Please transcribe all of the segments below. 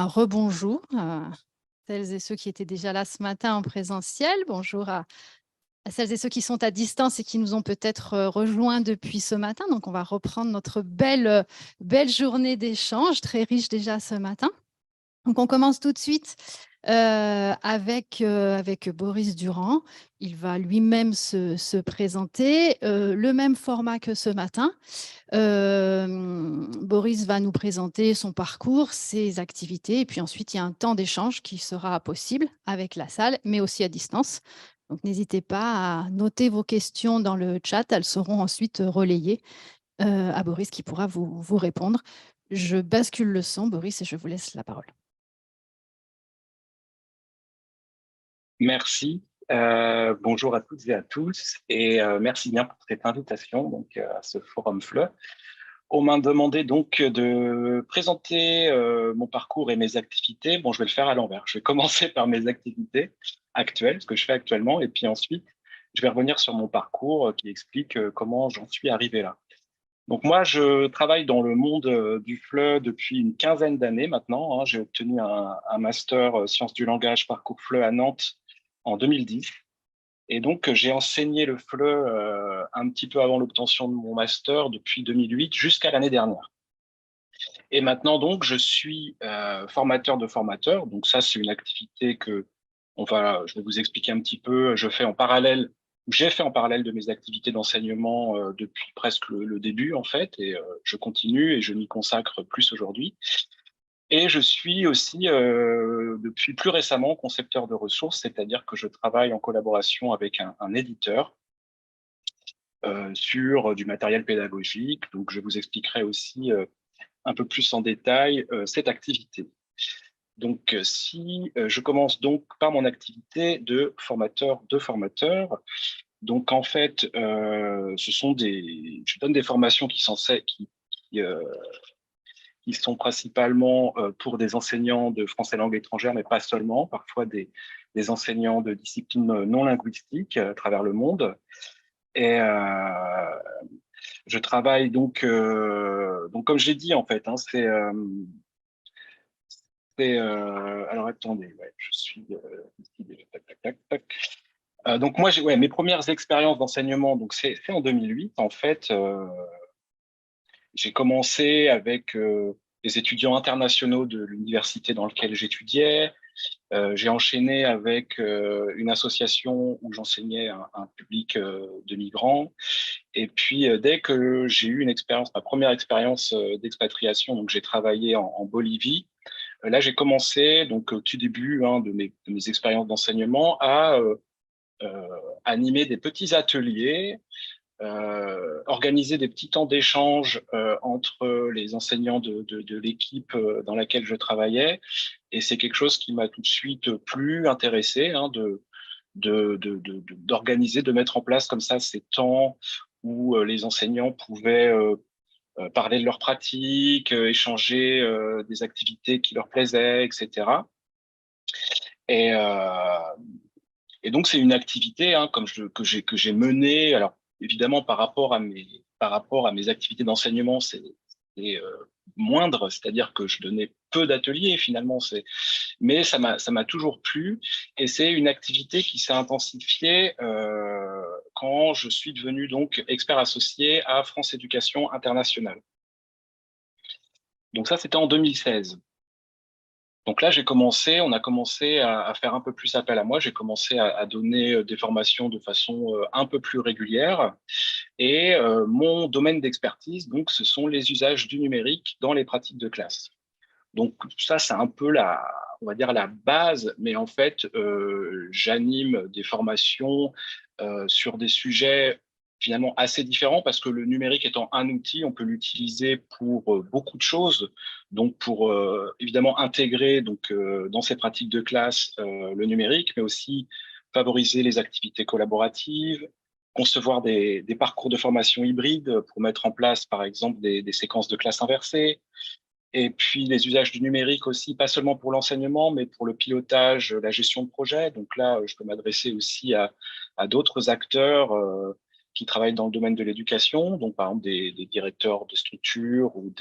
Rebonjour à celles et ceux qui étaient déjà là ce matin en présentiel. Bonjour à celles et ceux qui sont à distance et qui nous ont peut-être rejoints depuis ce matin. Donc, on va reprendre notre belle journée d'échange, très riche déjà ce matin. Donc, on commence tout de suite avec Boris Durand. Il va lui-même se présenter, le même format que ce matin. Boris va nous présenter son parcours, ses activités, et puis ensuite, il y a un temps d'échange qui sera possible avec la salle, mais aussi à distance. Donc, n'hésitez pas à noter vos questions dans le chat. Elles seront ensuite relayées à Boris qui pourra vous répondre. Je bascule le son, Boris, et je vous laisse la parole. Merci. Bonjour à toutes et à tous et merci bien pour cette invitation donc, à ce forum FLE. On m'a demandé donc de présenter mon parcours et mes activités. Bon, je vais le faire à l'envers. Je vais commencer par mes activités actuelles, ce que je fais actuellement, et puis ensuite, je vais revenir sur mon parcours qui explique comment j'en suis arrivé là. Donc moi, je travaille dans le monde du FLE depuis une quinzaine d'années maintenant, hein. J'ai obtenu un master sciences du langage parcours FLE à Nantes en 2010. Et donc, j'ai enseigné le FLE un petit peu avant l'obtention de mon master depuis 2008 jusqu'à l'année dernière. Et maintenant, donc, je suis formateur de formateurs. Donc ça, c'est une activité que je vais vous expliquer un petit peu. J'ai fait en parallèle de mes activités d'enseignement depuis presque le début, en fait, et je continue et je m'y consacre plus aujourd'hui. Et je suis aussi, depuis plus récemment, concepteur de ressources, c'est-à-dire que je travaille en collaboration avec un éditeur sur du matériel pédagogique. Donc, je vous expliquerai aussi un peu plus en détail cette activité. Donc, si je commence donc par mon activité de formateur de formateurs. Donc, en fait, je donne des formations qui sont principalement pour des enseignants de français langue étrangère, mais pas seulement, parfois des enseignants de disciplines non linguistiques à travers le monde. Et je travaille donc comme j'ai dit en fait, hein, alors attendez, ouais, je suis ici déjà, tac, tac, tac, tac. Donc moi, mes premières expériences d'enseignement, donc c'est en 2008 en fait. J'ai commencé avec des étudiants internationaux de l'université dans laquelle j'étudiais. J'ai enchaîné avec une association où j'enseignais un public de migrants. Et puis, dès que j'ai eu ma première expérience d'expatriation, donc j'ai travaillé en Bolivie. Là, j'ai commencé, donc au tout début hein, de mes expériences d'enseignement, à animer des petits ateliers, organiser des petits temps d'échange entre les enseignants de l'équipe dans laquelle je travaillais. Et c'est quelque chose qui m'a tout de suite plus intéressé, hein, d'organiser, de mettre en place comme ça ces temps où les enseignants pouvaient parler de leurs pratiques, échanger des activités qui leur plaisaient, etc. Et, euh, et donc, c'est une activité hein, que j'ai menée. Alors, évidemment, par rapport à mes activités d'enseignement, c'est, moindre, c'est-à-dire que je donnais peu d'ateliers finalement. Mais ça m'a toujours plu. Et c'est une activité qui s'est intensifiée quand je suis devenu donc expert associé à France Éducation Internationale. Donc ça, c'était en 2016. Donc là, on a commencé à faire un peu plus appel à moi. J'ai commencé à donner des formations de façon un peu plus régulière. Et mon domaine d'expertise, donc, ce sont les usages du numérique dans les pratiques de classe. Donc ça, c'est un peu on va dire la base. Mais en fait, j'anime des formations sur des sujets finalement assez différents parce que le numérique étant un outil, on peut l'utiliser pour beaucoup de choses. Donc pour évidemment intégrer dans ces pratiques de classe le numérique, mais aussi favoriser les activités collaboratives, concevoir des parcours de formation hybrides pour mettre en place par exemple des séquences de classe inversées. Et puis les usages du numérique aussi, pas seulement pour l'enseignement, mais pour le pilotage, la gestion de projet. Donc là, je peux m'adresser aussi à d'autres acteurs qui travaillent dans le domaine de l'éducation, donc par exemple des directeurs de structures ou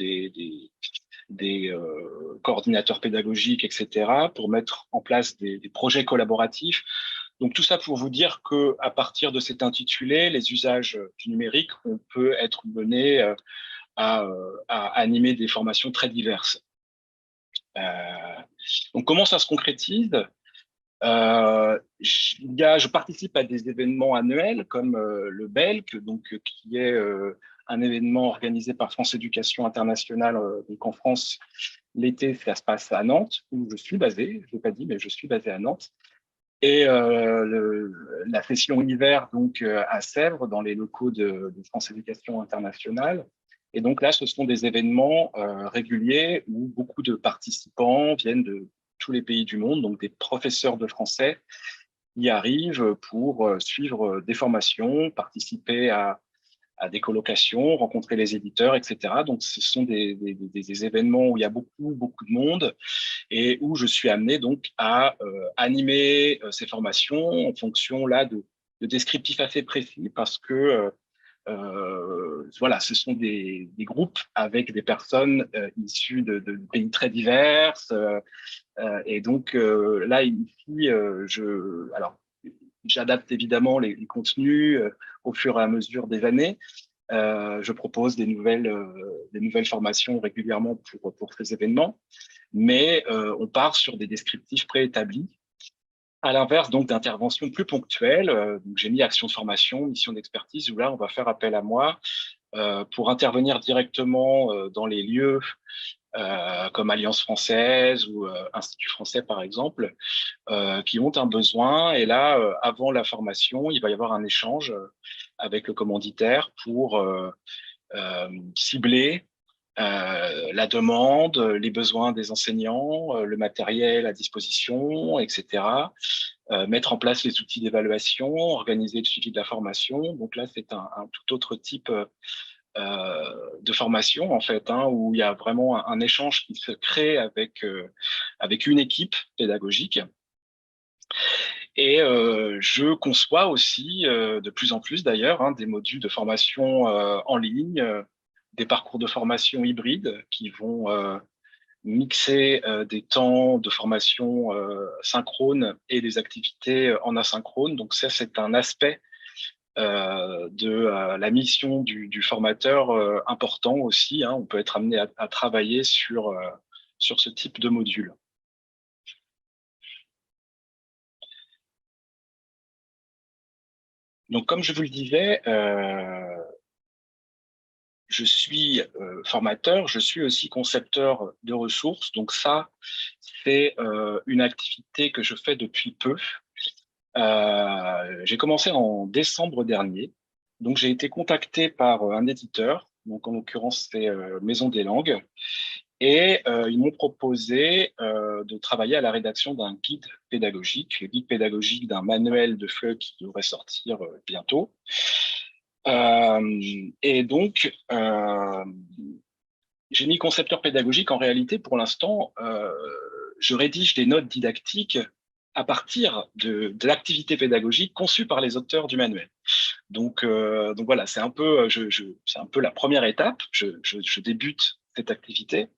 des coordinateurs pédagogiques, etc., pour mettre en place des projets collaboratifs. Donc tout ça pour vous dire que à partir de cet intitulé, les usages du numérique, on peut être mené à animer des formations très diverses. Donc comment ça se concrétise? Je participe à des événements annuels comme le BELC, donc, qui est un événement organisé par France Éducation Internationale. Donc en France, l'été, ça se passe à Nantes, où je suis basé. Je ne l'ai pas dit, mais je suis basé à Nantes. Et la session hiver, donc à Sèvres, dans les locaux de France Éducation Internationale. Et donc là, ce sont des événements réguliers où beaucoup de participants viennent de tous les pays du monde, donc des professeurs de français y arrivent pour suivre des formations, participer à des colocations, rencontrer les éditeurs, etc. Donc ce sont des événements où il y a beaucoup de monde et où je suis amené donc à animer ces formations en fonction là de descriptifs assez précis parce que voilà, ce sont des groupes avec des personnes issues de pays très divers. Et donc là, ici, alors, j'adapte évidemment les contenus au fur et à mesure des années. Je propose des nouvelles formations régulièrement pour ces événements, mais on part sur des descriptifs préétablis. À l'inverse, donc, d'interventions plus ponctuelles, donc j'ai mis action de formation, mission d'expertise, où là, on va faire appel à moi pour intervenir directement dans les lieux comme Alliance française ou Institut français, par exemple, qui ont un besoin. Et là, avant la formation, il va y avoir un échange avec le commanditaire pour cibler la demande, les besoins des enseignants, le matériel à disposition, etc. Mettre en place les outils d'évaluation, organiser le suivi de la formation. Donc là, c'est un tout autre type de formation, en fait, hein, où il y a vraiment un échange qui se crée avec une équipe pédagogique. Et je conçois aussi, de plus en plus d'ailleurs, hein, des modules de formation en ligne, des parcours de formation hybrides qui vont mixer des temps de formation synchrone et des activités en asynchrone. Donc ça, c'est un aspect de la mission du formateur important aussi, hein. On peut être amené à travailler sur ce type de module. Donc, comme je vous le disais, je suis formateur, je suis aussi concepteur de ressources. Donc ça, c'est une activité que je fais depuis peu. J'ai commencé en décembre dernier. Donc, j'ai été contacté par un éditeur, donc en l'occurrence, c'est Maison des Langues, et ils m'ont proposé de travailler à la rédaction d'un guide pédagogique, le guide pédagogique d'un manuel de FLE qui devrait sortir bientôt. Et donc, j'ai mis concepteur pédagogique. En réalité, pour l'instant, je rédige des notes didactiques à partir de l'activité pédagogique conçue par les auteurs du manuel. Donc voilà, c'est un peu, c'est un peu la première étape. Je débute cette activité.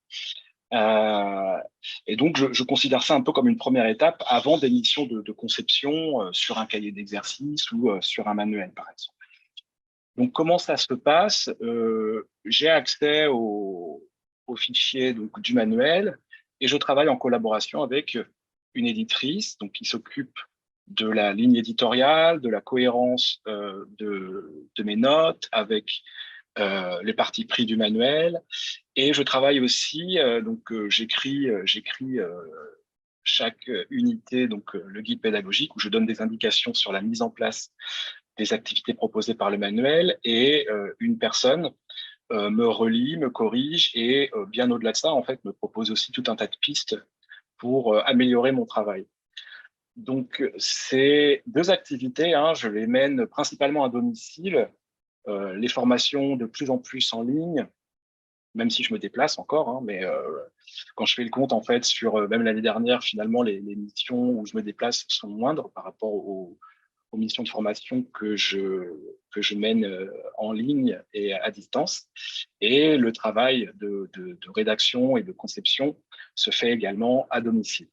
Et donc, je considère ça un peu comme une première étape avant des missions de conception sur un cahier d'exercice ou sur un manuel, par exemple. Donc, comment ça se passe? J'ai accès au fichier donc, du manuel et je travaille en collaboration avec une éditrice donc, qui s'occupe de la ligne éditoriale, de la cohérence de mes notes avec les parties pris du manuel. Et je travaille aussi, donc j'écris chaque unité, donc le guide pédagogique, où je donne des indications sur la mise en place des activités proposées par le manuel, et une personne me relie, me corrige, et bien au-delà de ça, en fait, me propose aussi tout un tas de pistes pour améliorer mon travail. Donc, ces deux activités, hein, je les mène principalement à domicile, les formations de plus en plus en ligne, même si je me déplace encore, hein, mais quand je fais le compte, en fait, sur même l'année dernière, finalement, les missions où je me déplace sont moindres par rapport aux aux missions de formation que je mène en ligne et à distance. Et le travail de rédaction et de conception se fait également à domicile.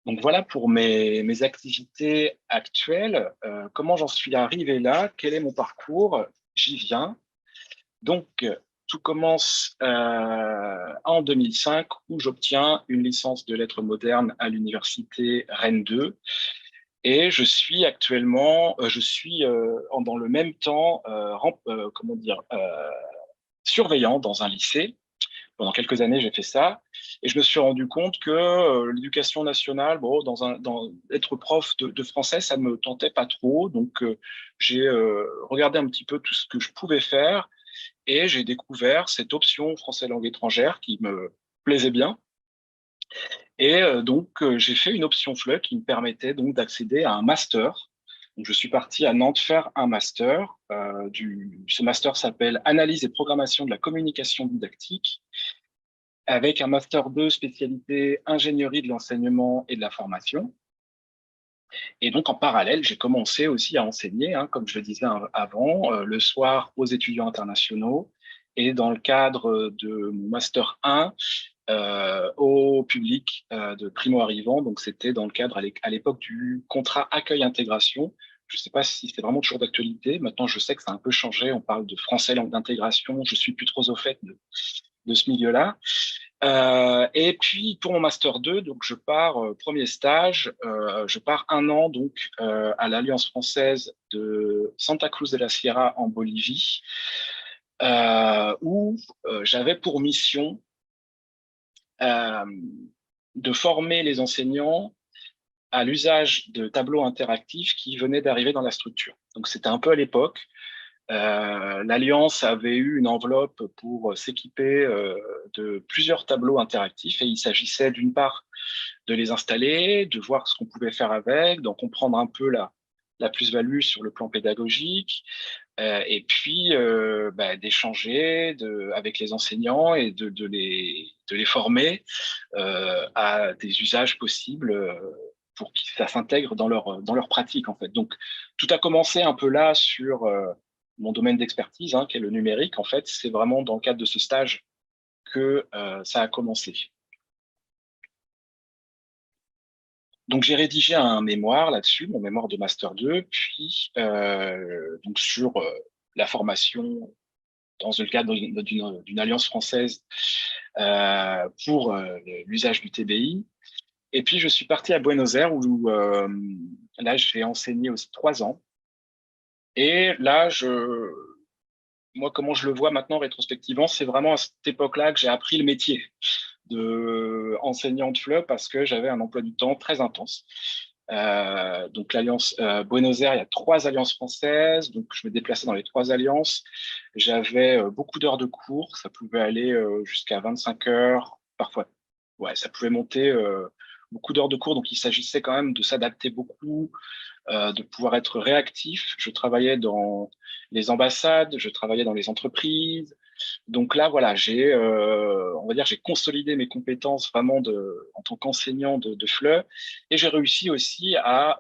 Donc voilà pour mes activités actuelles. Comment j'en suis arrivé là? Quel est mon parcours? J'y viens. Donc, tout commence en 2005 où j'obtiens une licence de lettres modernes à l'université Rennes 2. Et je suis actuellement, dans le même temps, surveillant dans un lycée. Pendant quelques années, j'ai fait ça. Et je me suis rendu compte que l'éducation nationale, bon, être prof de français, ça ne me tentait pas trop. Donc, j'ai regardé un petit peu tout ce que je pouvais faire et j'ai découvert cette option français langue étrangère qui me plaisait bien. Et j'ai fait une option FLE qui me permettait donc d'accéder à un master. Donc, je suis parti à Nantes faire un master. Ce master s'appelle Analyse et programmation de la communication didactique, avec un master 2 spécialité ingénierie de l'enseignement et de la formation. Et donc, en parallèle, j'ai commencé aussi à enseigner, hein, comme je le disais avant, le soir aux étudiants internationaux et dans le cadre de mon master 1 au public de primo-arrivants. Donc, c'était dans le cadre à l'époque du contrat accueil-intégration. Je ne sais pas si c'est vraiment toujours d'actualité. Maintenant, je sais que ça a un peu changé. On parle de français langue d'intégration. Je suis plus trop au fait de ce milieu-là. Et puis pour mon master 2, donc je pars premier stage, je pars un an donc à l'Alliance française de Santa Cruz de la Sierra en Bolivie, où j'avais pour mission euh, de former les enseignants à l'usage de tableaux interactifs qui venaient d'arriver dans la structure. Donc c'était un peu à l'époque. L'Alliance avait eu une enveloppe pour s'équiper de plusieurs tableaux interactifs et il s'agissait d'une part de les installer, de voir ce qu'on pouvait faire avec, d'en comprendre un peu la plus-value sur le plan pédagogique, et puis d'échanger avec les enseignants et de les former à des usages possibles pour que ça s'intègre dans leur pratique en fait. Donc tout a commencé un peu là sur mon domaine d'expertise, hein, qui est le numérique. En fait, c'est vraiment dans le cadre de ce stage que ça a commencé. Donc, j'ai rédigé un mémoire là-dessus, mon mémoire de Master 2, puis donc sur la formation dans le cadre d'une alliance française pour l'usage du TBI. Et puis, je suis parti à Buenos Aires où là, j'ai enseigné aussi 3 ans. Et là, moi, comment je le vois maintenant rétrospectivement, c'est vraiment à cette époque-là que j'ai appris le métier de enseignant de FLE parce que j'avais un emploi du temps très intense. Donc l'alliance Buenos Aires, il y a 3 alliances françaises, donc je me déplaçais dans les 3 alliances. J'avais beaucoup d'heures de cours, ça pouvait aller jusqu'à 25 heures, parfois. Ouais, ça pouvait monter beaucoup d'heures de cours, donc il s'agissait quand même de s'adapter beaucoup, de pouvoir être réactif. Je travaillais dans les ambassades, je travaillais dans les entreprises. Donc là, voilà, on va dire, j'ai consolidé mes compétences vraiment en tant qu'enseignant de FLE, et j'ai réussi aussi à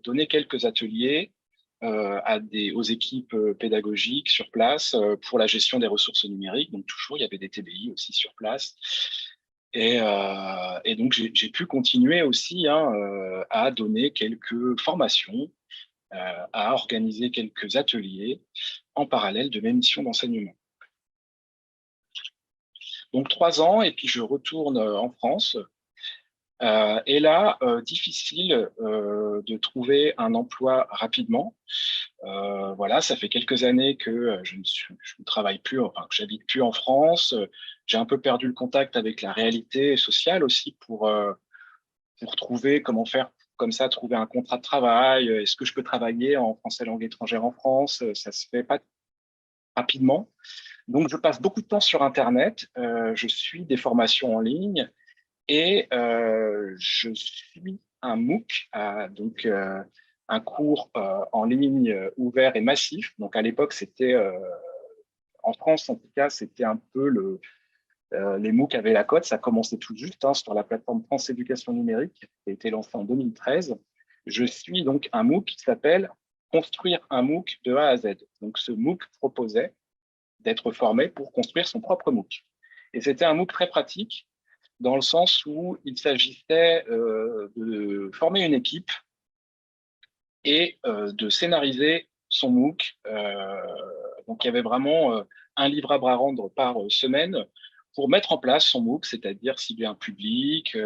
donner quelques ateliers aux équipes pédagogiques sur place pour la gestion des ressources numériques. Donc toujours, il y avait des TBI aussi sur place. Et donc, j'ai pu continuer aussi hein, à donner quelques formations, à organiser quelques ateliers en parallèle de mes missions d'enseignement. Donc 3 ans, et puis je retourne en France. Et là, difficile de trouver un emploi rapidement. Voilà, ça fait quelques années que je ne travaille plus, enfin que j'habite plus en France. J'ai un peu perdu le contact avec la réalité sociale aussi pour trouver comment faire comme ça, trouver un contrat de travail. Est-ce que je peux travailler en français langue étrangère en France? Ça se fait pas rapidement. Donc, je passe beaucoup de temps sur Internet. Je suis des formations en ligne et je suis un MOOC, donc un cours en ligne ouvert et massif. Donc, à l'époque, c'était en France, en tout cas, c'était un peu les MOOC avaient la cote. Ça commençait tout juste hein, sur la plateforme France Éducation Numérique, qui a été lancée en 2013. Je suis donc un MOOC qui s'appelle « Construire un MOOC de A à Z ». Donc, ce MOOC proposait d'être formé pour construire son propre MOOC. Et c'était un MOOC très pratique dans le sens où il s'agissait de former une équipe et de scénariser son MOOC. Donc, il y avait vraiment un livrable à rendre par semaine pour mettre en place son MOOC, c'est-à-dire cibler un public,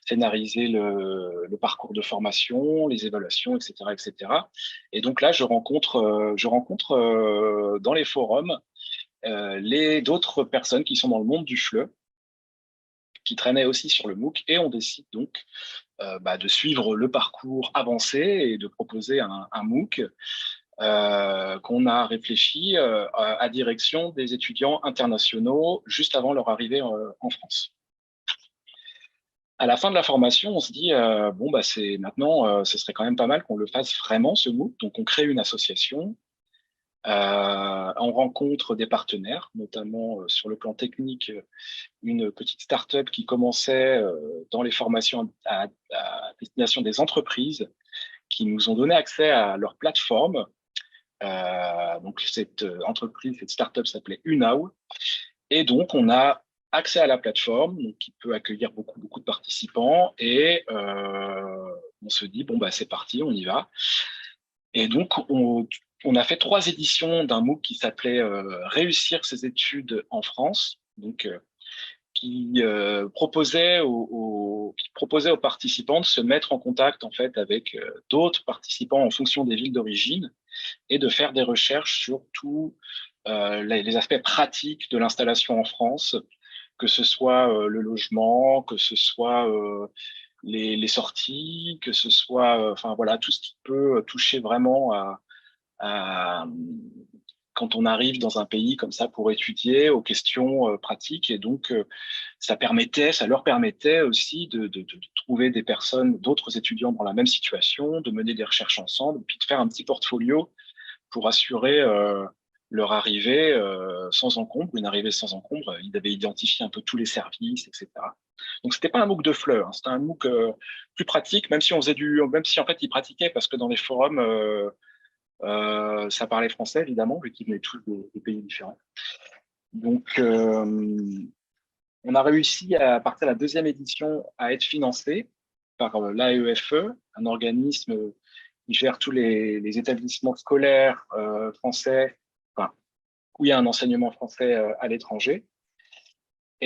scénariser le parcours de formation, les évaluations, etc., etc. Et donc là, je rencontre dans les forums d'autres personnes qui sont dans le monde du FLE, qui traînaient aussi sur le MOOC, et on décide donc de suivre le parcours avancé et de proposer un MOOC qu'on a réfléchi à direction des étudiants internationaux juste avant leur arrivée en France. À la fin de la formation, on se dit c'est maintenant, ce serait quand même pas mal qu'on le fasse vraiment, ce MOOC. Donc on crée une association. On rencontre des partenaires, notamment sur le plan technique, une petite start-up qui commençait dans les formations à destination des entreprises, qui nous ont donné accès à leur plateforme. Donc cette entreprise, cette start-up s'appelait Unao. Et donc on a accès à la plateforme, donc, qui peut accueillir beaucoup de participants. Et on se dit, c'est parti, on y va. Et donc, on a fait 3 éditions d'un MOOC qui s'appelait Réussir ses études en France, donc qui proposait aux participants de se mettre en contact en fait avec d'autres participants en fonction des villes d'origine et de faire des recherches sur tous les aspects pratiques de l'installation en France, que ce soit le logement, que ce soit les sorties, que ce soit enfin voilà, tout ce qui peut toucher vraiment à quand on arrive dans un pays comme ça pour étudier aux questions pratiques. Et donc, ça leur permettait aussi de trouver des personnes, d'autres étudiants dans la même situation, de mener des recherches ensemble, puis de faire un petit portfolio pour assurer leur arrivée sans encombre, une arrivée sans encombre. Ils avaient identifié un peu tous les services, etc. Donc, c'était pas un MOOC de fleurs, hein, c'était un MOOC plus pratique, même si même si en fait ils pratiquaient, parce que dans les forums, ça parlait français, évidemment, vu qu'ils venaient tous de pays différents. Donc, on a réussi, à partir de la 2e édition, à être financé par l'AEFE, un organisme qui gère tous les établissements scolaires français, enfin, où il y a un enseignement français à l'étranger.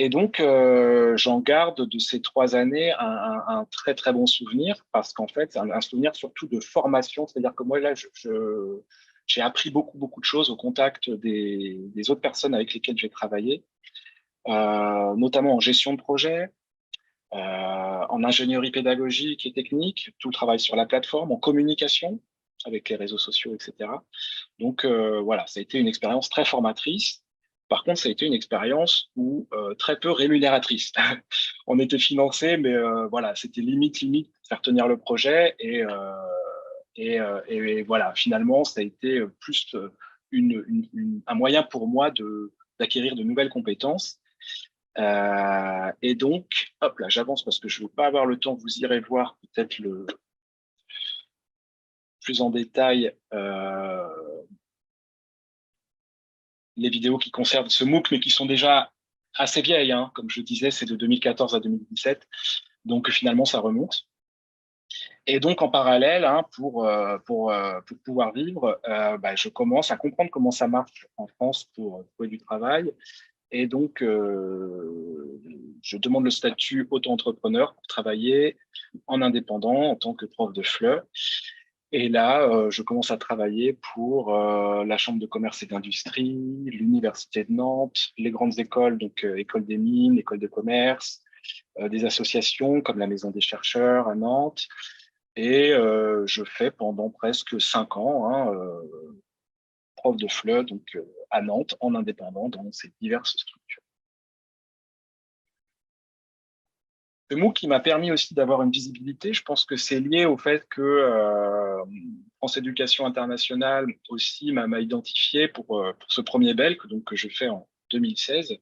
Et donc, j'en garde de ces 3 années un très, très bon souvenir, parce qu'en fait, c'est un souvenir surtout de formation. C'est-à-dire que moi, là, j'ai appris beaucoup de choses au contact des autres personnes avec lesquelles j'ai travaillé, notamment en gestion de projet, en ingénierie pédagogique et technique, tout le travail sur la plateforme, en communication avec les réseaux sociaux, etc. Donc, voilà, ça a été une expérience très formatrice. Par contre, ça a été une expérience très peu rémunératrice. On était financé, mais voilà, c'était limite pour faire tenir le projet. Et voilà, finalement, ça a été plus un moyen pour moi d'acquérir de nouvelles compétences. Et donc, hop là, j'avance parce que je ne veux pas avoir le temps. Vous irez voir peut-être plus en détail les vidéos qui concernent ce MOOC, mais qui sont déjà assez vieilles, hein. Comme je disais, c'est de 2014 à 2017. Donc, finalement, ça remonte. Et donc, en parallèle, hein, pour pouvoir vivre, je commence à comprendre comment ça marche en France pour trouver du travail. Et donc, je demande le statut auto-entrepreneur pour travailler en indépendant en tant que prof de FLE. Et là, je commence à travailler pour la Chambre de commerce et d'industrie, l'Université de Nantes, les grandes écoles, donc École des mines, École de commerce, des associations comme la Maison des chercheurs à Nantes. Et je fais pendant presque 5 ans, hein, prof de FLE, donc à Nantes, en indépendant dans ces diverses structures. Le MOOC qui m'a permis aussi d'avoir une visibilité, je pense que c'est lié au fait que France Éducation Internationale aussi m'a identifié pour ce premier BEL que je fais en 2016,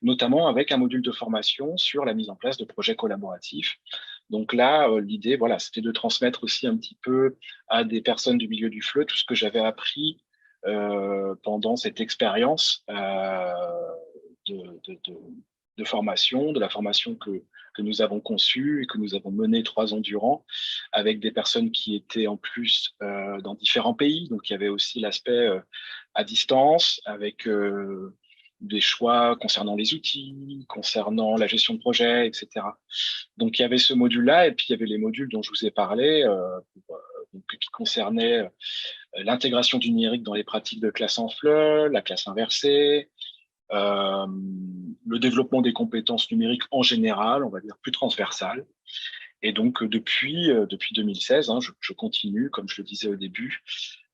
notamment avec un module de formation sur la mise en place de projets collaboratifs. Donc là, l'idée, voilà, c'était de transmettre aussi un petit peu à des personnes du milieu du FLE tout ce que j'avais appris pendant cette expérience de, de, de, de formation, de la formation que nous avons conçue et que nous avons menée 3 ans durant, avec des personnes qui étaient en plus dans différents pays. Donc, il y avait aussi l'aspect à distance, avec des choix concernant les outils, concernant la gestion de projet, etc. Donc, il y avait ce module-là, et puis il y avait les modules dont je vous ai parlé, donc, qui concernaient l'intégration du numérique dans les pratiques de classe en FLE, la classe inversée, euh, le développement des compétences numériques en général, on va dire plus transversales. Et donc, depuis 2016, hein, je continue, comme je le disais au début,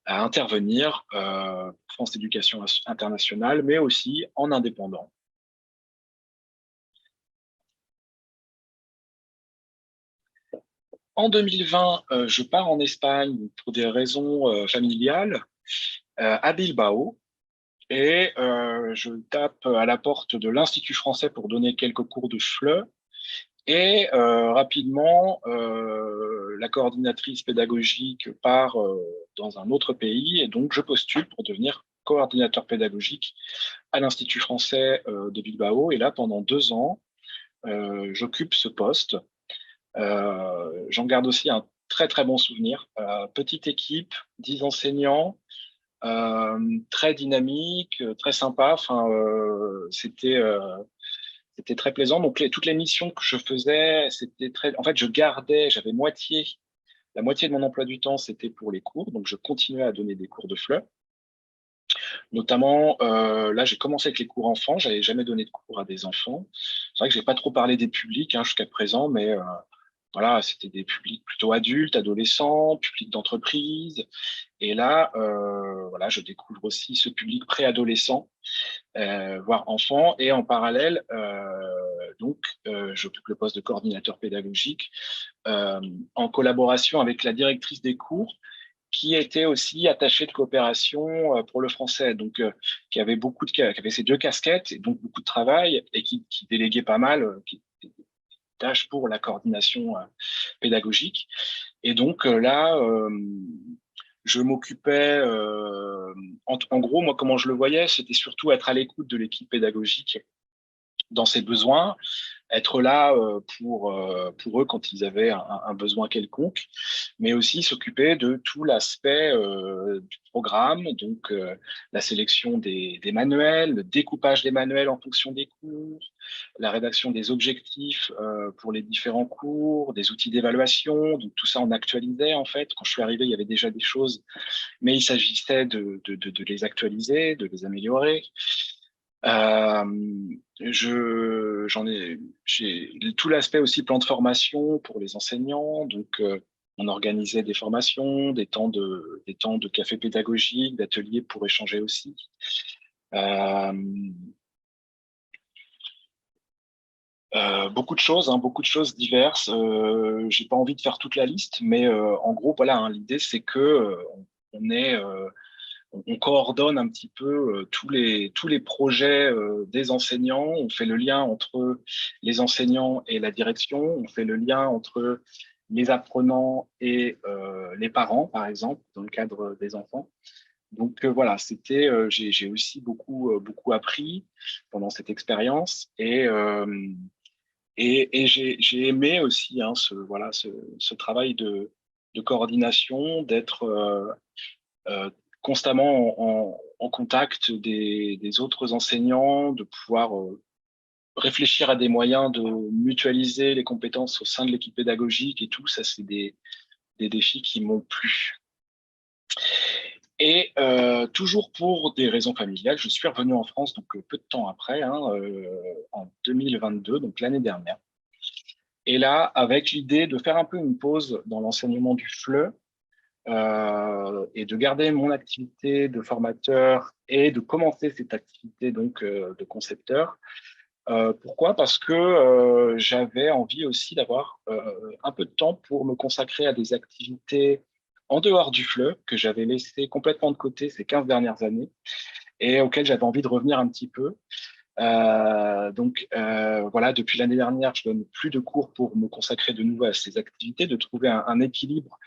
à intervenir pour France Éducation Internationale, mais aussi en indépendant. En 2020, je pars en Espagne pour des raisons familiales à Bilbao. Et je tape à la porte de l'Institut français pour donner quelques cours de FLE. Et rapidement, la coordinatrice pédagogique part dans un autre pays. Et donc, je postule pour devenir coordinateur pédagogique à l'Institut français de Bilbao. Et là, pendant 2 ans, j'occupe ce poste. J'en garde aussi un très, très bon souvenir. Petite équipe, 10 enseignants, très dynamique, très sympa. Enfin, c'était très plaisant. Donc toutes les missions que je faisais, c'était très. En fait, j'avais la moitié de mon emploi du temps, c'était pour les cours. Donc je continuais à donner des cours de FLE. Notamment, là, j'ai commencé avec les cours enfants. J'avais jamais donné de cours à des enfants. C'est vrai que j'ai pas trop parlé des publics jusqu'à présent, mais voilà, c'était des publics plutôt adultes, adolescents, publics d'entreprise. Et là, voilà, je découvre aussi ce public préadolescent, voire enfant. Et en parallèle, donc, j'occupe le poste de coordinateur pédagogique en collaboration avec la directrice des cours, qui était aussi attachée de coopération pour le français, donc qui avait qui avait ces 2 casquettes et donc beaucoup de travail et qui déléguait pas mal, qui tâches pour la coordination pédagogique. Et donc là, je m'occupais, en gros, moi, comment je le voyais, c'était surtout être à l'écoute de l'équipe pédagogique dans ses besoins, être là pour eux quand ils avaient un besoin quelconque, mais aussi s'occuper de tout l'aspect du programme, donc la sélection des manuels, le découpage des manuels en fonction des cours, la rédaction des objectifs pour les différents cours, des outils d'évaluation, donc tout ça on actualisait en fait. Quand je suis arrivé, il y avait déjà des choses, mais il s'agissait de les actualiser, de les améliorer. J'ai tout l'aspect aussi plan de formation pour les enseignants. Donc, on organisait des formations, des temps de café pédagogique, d'ateliers pour échanger aussi. Beaucoup de choses diverses. J'ai pas envie de faire toute la liste, mais en gros, voilà, hein, l'idée c'est que on est on coordonne un petit peu tous les projets des enseignants. On fait le lien entre les enseignants et la direction. On fait le lien entre les apprenants et les parents, par exemple, dans le cadre des enfants. Donc voilà, j'ai aussi beaucoup appris pendant cette expérience et j'ai aimé aussi hein, ce travail de coordination, d'être euh, constamment en contact des autres enseignants, de pouvoir réfléchir à des moyens de mutualiser les compétences au sein de l'équipe pédagogique et tout. Ça, c'est des défis qui m'ont plu. Et toujours pour des raisons familiales, je suis revenu en France donc peu de temps après, hein, en 2022, donc l'année dernière. Et là, avec l'idée de faire un peu une pause dans l'enseignement du FLE, et de garder mon activité de formateur et de commencer cette activité donc de concepteur. Pourquoi? Parce que j'avais envie aussi d'avoir un peu de temps pour me consacrer à des activités en dehors du FLE que j'avais laissé complètement de côté ces 15 dernières années et auxquelles j'avais envie de revenir un petit peu. Voilà, depuis l'année dernière, je donne plus de cours pour me consacrer de nouveau à ces activités, de trouver un équilibre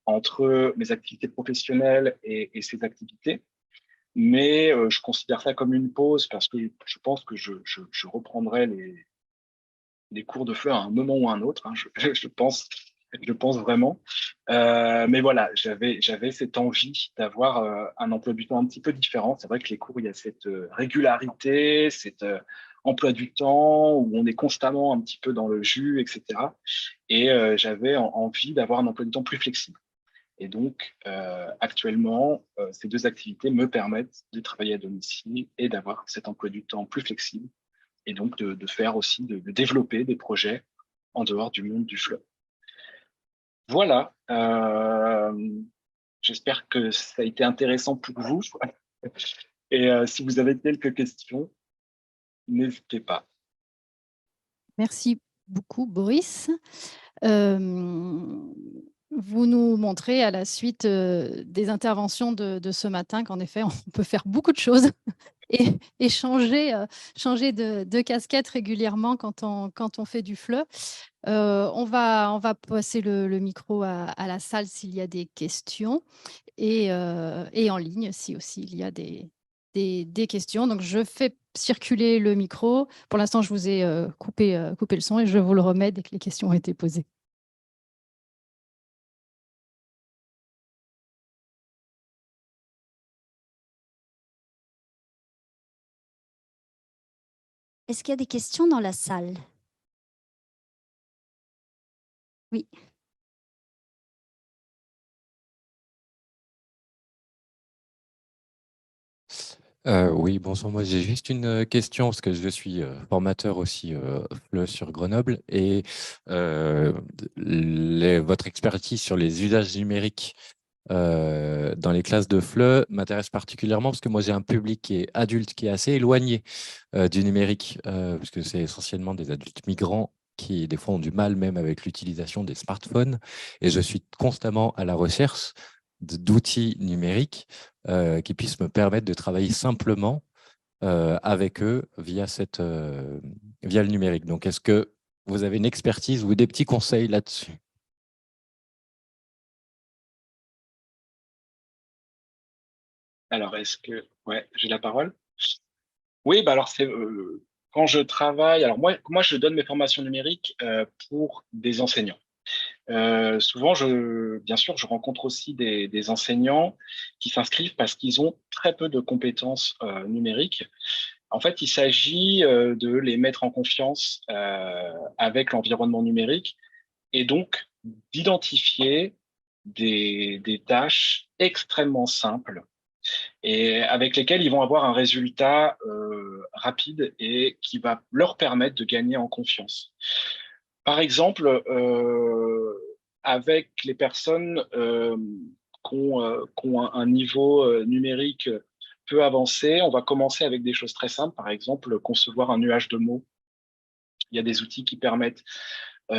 entre mes activités professionnelles et ces activités. Mais je considère ça comme une pause parce que je pense que je reprendrai les cours de feu à un moment ou à un autre, hein, je pense vraiment. Mais voilà, j'avais cette envie d'avoir un emploi du temps un petit peu différent. C'est vrai que les cours, il y a cette régularité, cet emploi du temps où on est constamment un petit peu dans le jus, etc. Et j'avais envie d'avoir un emploi du temps plus flexible. Et donc, actuellement, ces deux activités me permettent de travailler à domicile et d'avoir cet emploi du temps plus flexible et donc de faire aussi, de développer des projets en dehors du monde du fleuve. Voilà, j'espère que ça a été intéressant pour vous. Et si vous avez quelques questions, n'hésitez pas. Merci beaucoup, Boris. Vous nous montrez à la suite des interventions de ce matin qu'en effet, on peut faire beaucoup de choses et changer de casquette régulièrement quand on fait du FLE. On va passer le micro à la salle s'il y a des questions et en ligne si aussi il y a des questions. Donc, je fais circuler le micro. Pour l'instant, je vous ai coupé le son et je vous le remets dès que les questions ont été posées. Est-ce qu'il y a des questions dans la salle? Oui. Oui, bonsoir. Moi, j'ai juste une question parce que je suis formateur aussi FLE sur Grenoble et votre expertise sur les usages numériques dans les classes de FLE m'intéresse particulièrement parce que moi, j'ai un public qui est adulte, qui est assez éloigné du numérique, parce que c'est essentiellement des adultes migrants qui, des fois, ont du mal même avec l'utilisation des smartphones. Et je suis constamment à la recherche d'outils numériques qui puissent me permettre de travailler simplement avec eux via le numérique. Donc, est-ce que vous avez une expertise ou des petits conseils là-dessus? Alors, ouais, j'ai la parole? Oui, bah alors quand je travaille, alors moi, je donne mes formations numériques pour des enseignants. Souvent, bien sûr, je rencontre aussi des enseignants qui s'inscrivent parce qu'ils ont très peu de compétences numériques. En fait, il s'agit de les mettre en confiance avec l'environnement numérique et donc d'identifier des tâches extrêmement simples et avec lesquelles ils vont avoir un résultat rapide et qui va leur permettre de gagner en confiance. Par exemple, avec les personnes qui ont un niveau numérique peu avancé, on va commencer avec des choses très simples, par exemple concevoir un nuage de mots. Il y a des outils qui permettent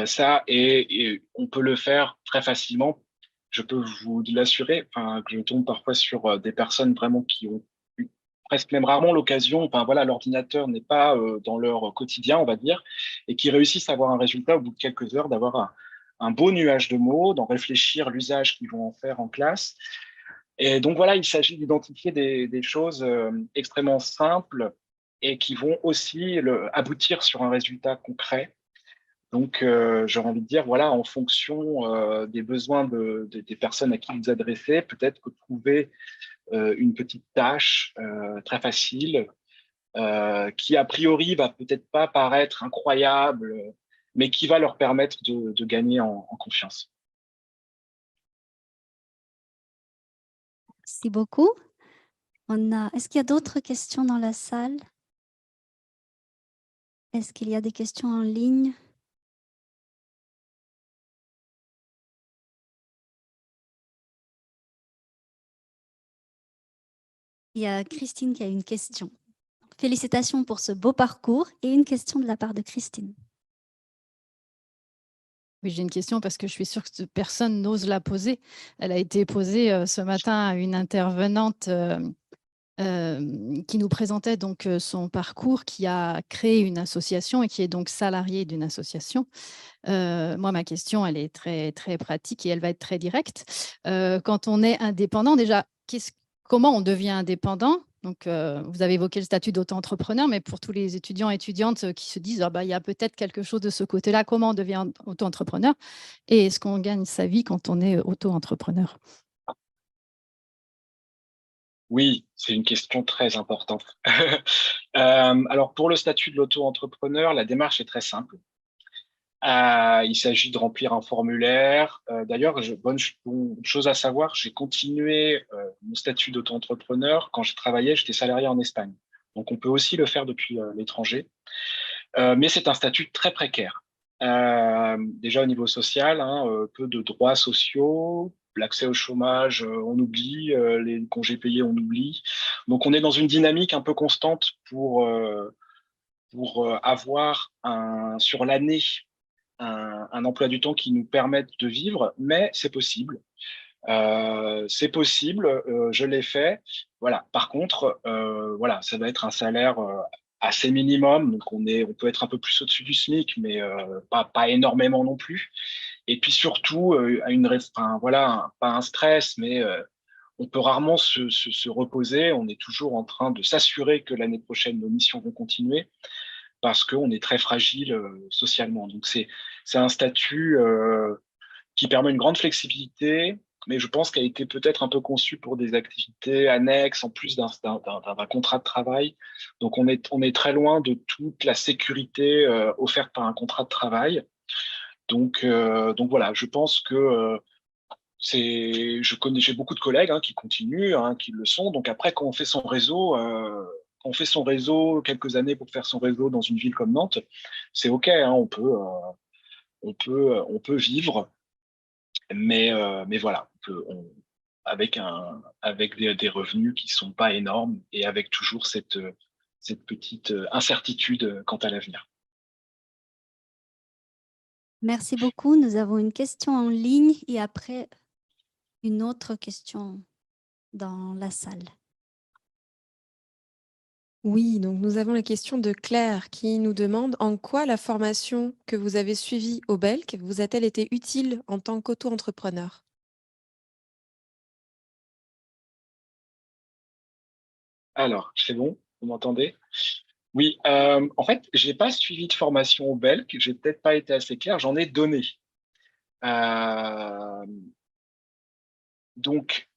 ça et on peut le faire très facilement. Je peux vous l'assurer, enfin, que je tombe parfois sur des personnes vraiment qui ont eu presque même rarement l'occasion, enfin voilà, l'ordinateur n'est pas dans leur quotidien, on va dire, et qui réussissent à avoir un résultat au bout de quelques heures, d'avoir un beau nuage de mots, d'en réfléchir l'usage qu'ils vont en faire en classe. Et donc voilà, il s'agit d'identifier des choses extrêmement simples et qui vont aussi aboutir sur un résultat concret. Donc, j'aurais envie de dire, voilà, en fonction des besoins des personnes à qui vous adressez, peut-être que trouver une petite tâche très facile, qui a priori va peut-être pas paraître incroyable, mais qui va leur permettre de gagner en confiance. Merci beaucoup. Est-ce qu'il y a d'autres questions dans la salle? Est-ce qu'il y a des questions en ligne? Il y a Christine qui a une question. Félicitations pour ce beau parcours et une question de la part de Christine. Oui, j'ai une question parce que je suis sûre que personne n'ose la poser. Elle a été posée ce matin à une intervenante qui nous présentait donc son parcours, qui a créé une association et qui est donc salarié d'une association. Moi, ma question, elle est très, très pratique et elle va être très directe. Quand on est indépendant, déjà, comment on devient indépendant? Donc, vous avez évoqué le statut d'auto-entrepreneur, mais pour tous les étudiants et étudiantes qui se disent, ah bah, il y a peut-être quelque chose de ce côté-là, comment on devient auto-entrepreneur? Et est-ce qu'on gagne sa vie quand on est auto-entrepreneur? Oui, c'est une question très importante. Alors, pour le statut de l'auto-entrepreneur, la démarche est très simple. Il s'agit de remplir un formulaire. D'ailleurs, bonne chose à savoir, j'ai continué mon statut d'auto-entrepreneur quand je travaillais, j'étais salarié en Espagne. Donc, on peut aussi le faire depuis l'étranger. Mais c'est un statut très précaire. Déjà au niveau social, hein, peu de droits sociaux, l'accès au chômage, on oublie, les congés payés, on oublie. Donc, on est dans une dynamique un peu constante pour avoir sur l'année un emploi du temps qui nous permette de vivre, mais c'est possible. Je l'ai fait. Voilà. Par contre, voilà, ça va être un salaire assez minimum, donc on peut être un peu plus au-dessus du SMIC, mais pas énormément non plus. Et puis surtout, voilà, pas un stress, mais on peut rarement se reposer. On est toujours en train de s'assurer que l'année prochaine nos missions vont continuer parce qu'on est très fragile socialement. Donc c'est un statut qui permet une grande flexibilité, mais je pense qu'elle a été peut-être un peu conçue pour des activités annexes en plus d'un contrat de travail. Donc on est très loin de toute la sécurité offerte par un contrat de travail. Donc voilà, je pense que j'ai beaucoup de collègues qui continuent, qui le sont. Donc après, quand on fait son réseau quelques années pour faire son réseau dans une ville comme Nantes, c'est OK, on peut vivre, mais voilà, avec des revenus qui sont pas énormes et avec toujours cette petite incertitude quant à l'avenir. Merci beaucoup. Nous avons une question en ligne et après une autre question dans la salle. Oui, donc nous avons la question de Claire qui nous demande en quoi la formation que vous avez suivie au Belk vous a-t-elle été utile en tant qu'auto-entrepreneur? Alors, c'est bon, vous m'entendez? Oui, en fait, j'ai pas suivi de formation au Belk, j'ai peut-être pas été assez clair, j'en ai donné. Euh, donc,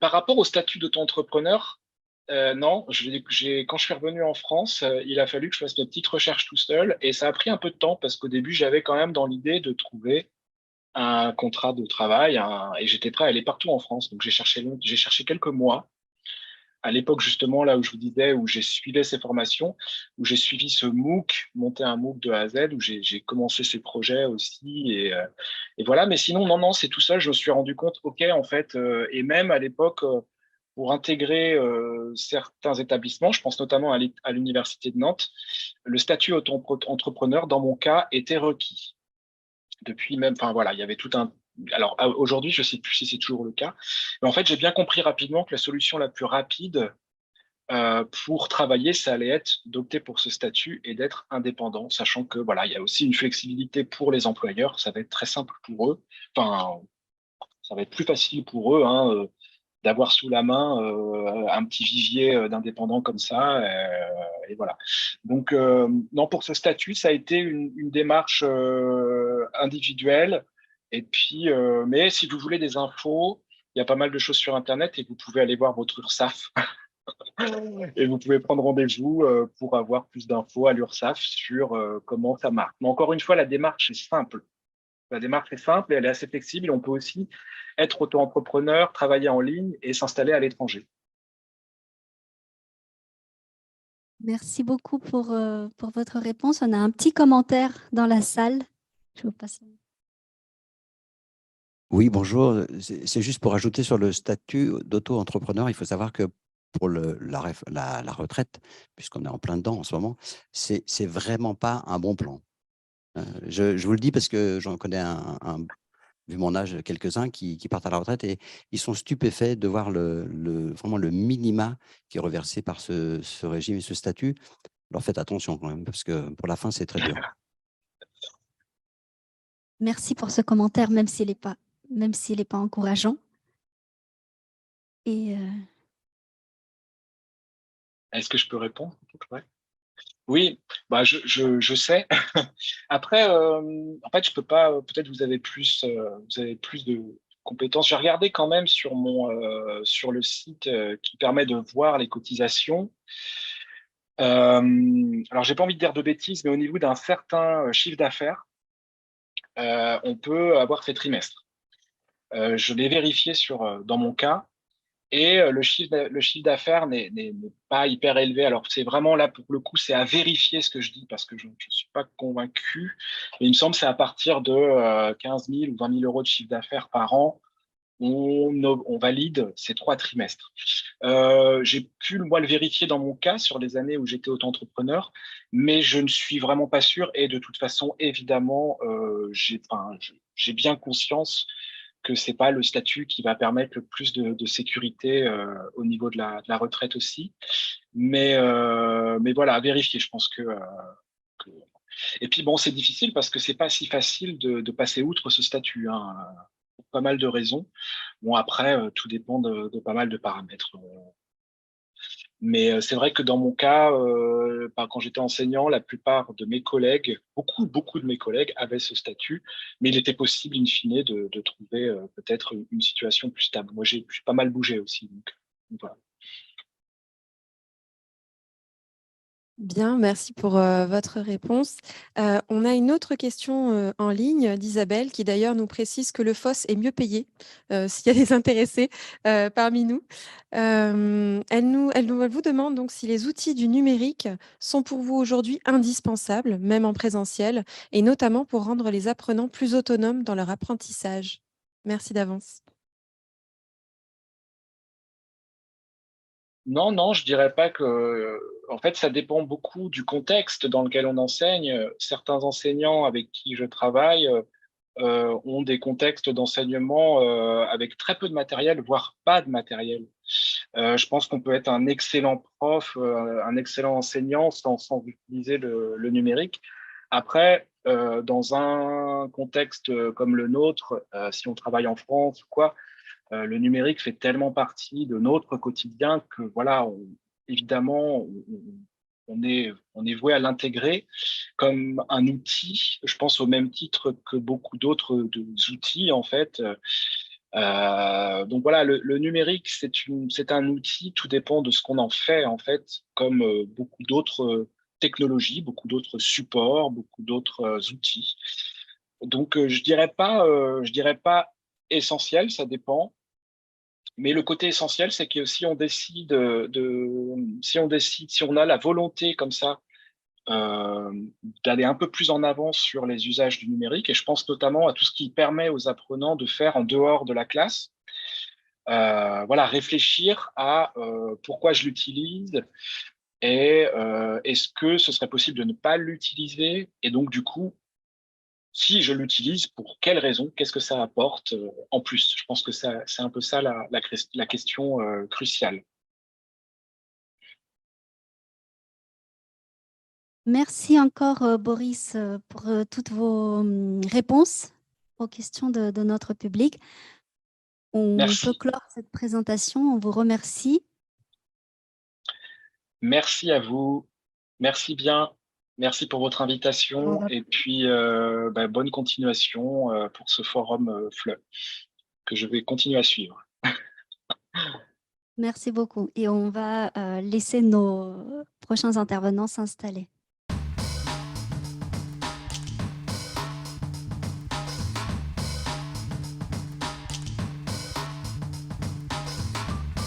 par rapport au statut d'auto-entrepreneur, non, quand je suis revenu en France, il a fallu que je fasse mes petites recherches tout seul et ça a pris un peu de temps parce qu'au début, j'avais quand même dans l'idée de trouver un contrat de travail et j'étais prêt à aller partout en France. Donc, j'ai cherché quelques mois. À l'époque, justement, là où je vous disais, où j'ai suivi ces formations, où j'ai suivi ce MOOC, monter un MOOC de A à Z, où j'ai commencé ces projets aussi. Et voilà. Mais sinon, non, c'est tout seul. Je me suis rendu compte, OK, en fait, et même à l'époque, pour intégrer certains établissements, je pense notamment à l'Université de Nantes, le statut auto-entrepreneur, dans mon cas, était requis. Depuis même, enfin voilà, il y avait tout un. Alors aujourd'hui, je ne sais plus si c'est toujours le cas, mais en fait, j'ai bien compris rapidement que la solution la plus rapide pour travailler, ça allait être d'opter pour ce statut et d'être indépendant, sachant que voilà, il y a aussi une flexibilité pour les employeurs. Ça va être très simple pour eux. Enfin, ça va être plus facile pour eux d'avoir sous la main un petit vivier d'indépendants comme ça. Et voilà. Donc, non, pour ce statut, ça a été une démarche individuelle. Et puis, mais si vous voulez des infos, il y a pas mal de choses sur Internet et vous pouvez aller voir votre URSSAF et vous pouvez prendre rendez-vous pour avoir plus d'infos à l'URSSAF sur comment ça marche. Mais encore une fois, la démarche est simple. La démarche est simple et elle est assez flexible. On peut aussi être auto-entrepreneur, travailler en ligne et s'installer à l'étranger. Merci beaucoup pour votre réponse. On a un petit commentaire dans la salle. Je vous passe. Oui, bonjour. C'est juste pour ajouter sur le statut d'auto-entrepreneur, il faut savoir que pour la retraite, puisqu'on est en plein dedans en ce moment, c'est vraiment pas un bon plan. Je vous le dis parce que j'en connais vu mon âge, quelques-uns qui partent à la retraite et ils sont stupéfaits de voir vraiment le minima qui est reversé par ce régime et ce statut. Alors faites attention quand même, parce que pour la fin, c'est très dur. Merci pour ce commentaire, même s'il n'est pas encourageant. Et Est-ce que je peux répondre? Ouais. Oui, bah je sais. Après, en fait, je peux pas. Peut-être vous avez plus de compétences. J'ai regardé quand même sur le site qui permet de voir les cotisations. Alors, j'ai pas envie de dire de bêtises, mais au niveau d'un certain chiffre d'affaires, on peut avoir fait trimestre. Je l'ai vérifié dans mon cas. Et le chiffre d'affaires n'est pas hyper élevé. Alors, c'est vraiment là, pour le coup, c'est à vérifier ce que je dis parce que je ne suis pas convaincu. Mais il me semble que c'est à partir de 15 000 ou 20 000 euros de chiffre d'affaires par an. On valide ces 3 trimestres. J'ai pu, moi, le vérifier dans mon cas sur les années où j'étais auto-entrepreneur, mais je ne suis vraiment pas sûr. Et de toute façon, évidemment, j'ai bien conscience que c'est pas le statut qui va permettre le plus de sécurité au niveau de la retraite aussi. Mais voilà, à vérifier. Je pense que... Et puis bon, c'est difficile parce que c'est pas si facile de passer outre ce statut, hein, pour pas mal de raisons. Bon, après, tout dépend de pas mal de paramètres. Mais c'est vrai que dans mon cas, quand j'étais enseignant, la plupart de mes collègues, beaucoup de mes collègues avaient ce statut, mais il était possible, in fine, de trouver peut-être une situation plus stable. Moi, j'ai pas mal bougé aussi. Donc voilà. Bien, merci pour votre réponse. On a une autre question en ligne d'Isabelle qui d'ailleurs nous précise que le FOSS est mieux payé s'il y a des intéressés parmi nous. Elle vous demande donc si les outils du numérique sont pour vous aujourd'hui indispensables, même en présentiel, et notamment pour rendre les apprenants plus autonomes dans leur apprentissage. Merci d'avance. Non, je dirais pas que. En fait, ça dépend beaucoup du contexte dans lequel on enseigne. Certains enseignants avec qui je travaille ont des contextes d'enseignement avec très peu de matériel, voire pas de matériel. Je pense qu'on peut être un excellent prof, un excellent enseignant sans utiliser le numérique. Après, dans un contexte comme le nôtre, si on travaille en France ou quoi, le numérique fait tellement partie de notre quotidien que voilà, évidemment, on est voué à l'intégrer comme un outil, je pense au même titre que beaucoup d'autres outils en fait. Donc voilà, le numérique, c'est un outil, tout dépend de ce qu'on en fait en fait, comme beaucoup d'autres technologies, beaucoup d'autres supports, beaucoup d'autres outils. Donc je dirais pas essentiel, ça dépend. Mais le côté essentiel, c'est que si on décide si on a la volonté comme ça d'aller un peu plus en avance sur les usages du numérique, et je pense notamment à tout ce qui permet aux apprenants de faire en dehors de la classe, voilà, réfléchir à pourquoi je l'utilise et est-ce que ce serait possible de ne pas l'utiliser, et donc du coup, si je l'utilise, pour quelles raisons? Qu'est-ce que ça apporte en plus? Je pense que c'est un peu ça la question cruciale. merci encore, Boris, pour toutes vos réponses aux questions de notre public. On peut Merci. clore cette présentation. On vous remercie. Merci à vous. Merci bien. Merci pour votre invitation. Et puis, bonne continuation pour ce forum FLE que je vais continuer à suivre. Merci beaucoup. Et on va laisser nos prochains intervenants s'installer.